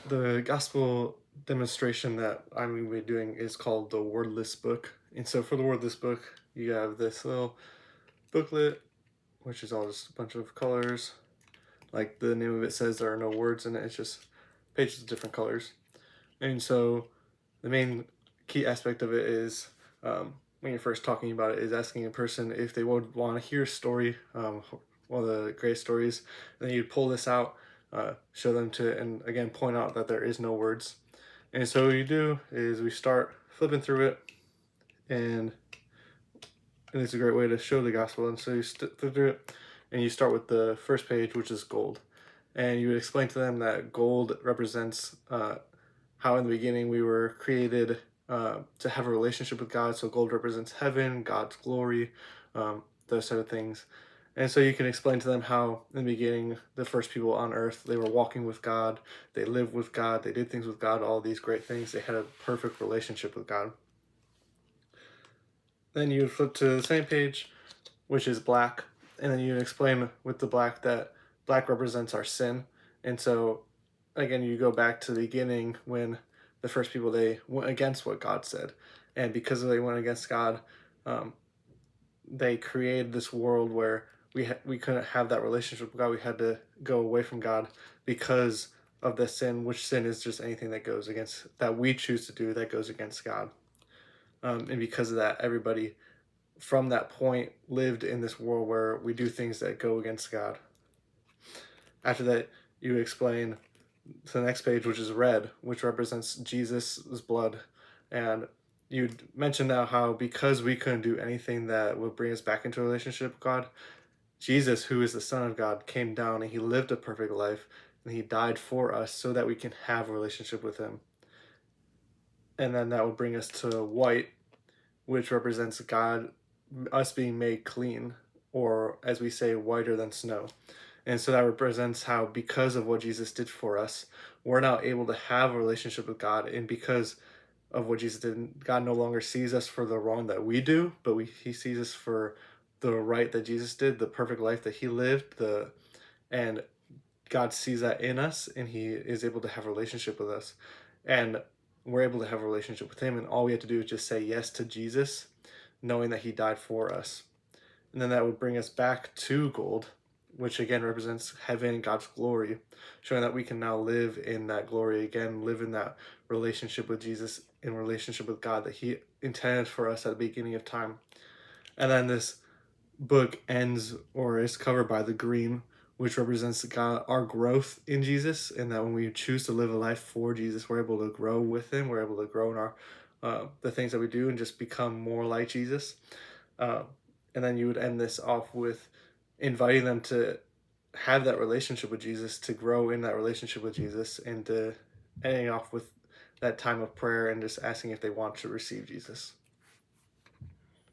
The gospel demonstration that I'm going to be doing is called the Wordless Book. And so for the Wordless Book, you have this little booklet, which is all just a bunch of colors. Like the name of it says, there are no words in it, it's just pages of different colors. And so the main key aspect of it is when you're first talking about it, is asking a person if they would want to hear a story, one of the great stories. And then you'd pull this out, show them to, and again, point out that there is no words. And so what you do is we start flipping through it, and, and it's a great way to show the gospel. And so you flip through it, and you start with the first page, which is gold. And you would explain to them that gold represents how in the beginning we were created to have a relationship with God. So gold represents heaven, God's glory, those sort of things. And so you can explain to them how in the beginning, the first people on earth, they were walking with God, they lived with God, they did things with God, all these great things. They had a perfect relationship with God. Then you would flip to the same page, which is black, and then you explain with the black that black represents our sin. And so again, you go back to the beginning when the first people, they went against what God said, and because they went against God, um, they created this world where we couldn't have that relationship with God. We had to go away from God because of the sin, which sin is just anything that goes against, that we choose to do, that goes against God. And because of that, everybody from that point lived in this world where we do things that go against God. After that, you explain to the next page, which is red, which represents Jesus' blood. And you mentioned now how because we couldn't do anything that would bring us back into a relationship with God, Jesus, who is the Son of God, came down and he lived a perfect life and he died for us so that we can have a relationship with him. And then that would bring us to white, which represents God, us being made clean, or as we say, whiter than snow. And so that represents how, because of what Jesus did for us, we're now able to have a relationship with God. And because of what Jesus did, God no longer sees us for the wrong that we do, but he sees us for the right that Jesus did, the perfect life that he lived, and God sees that in us, and he is able to have a relationship with us. And we're able to have a relationship with him, and all we have to do is just say yes to Jesus, knowing that he died for us. And then that would bring us back to gold, which again represents heaven and God's glory, showing that we can now live in that glory again, live in that relationship with Jesus, in relationship with God that he intended for us at the beginning of time. And then this book ends or is covered by the green, which represents God, our growth in Jesus, and that when we choose to live a life for Jesus, we're able to grow with him, we're able to grow in our the things that we do and just become more like Jesus. Uh, and then you would end this off with inviting them to have that relationship with Jesus, to grow in that relationship with Jesus, and to ending off with that time of prayer and just asking if they want to receive Jesus.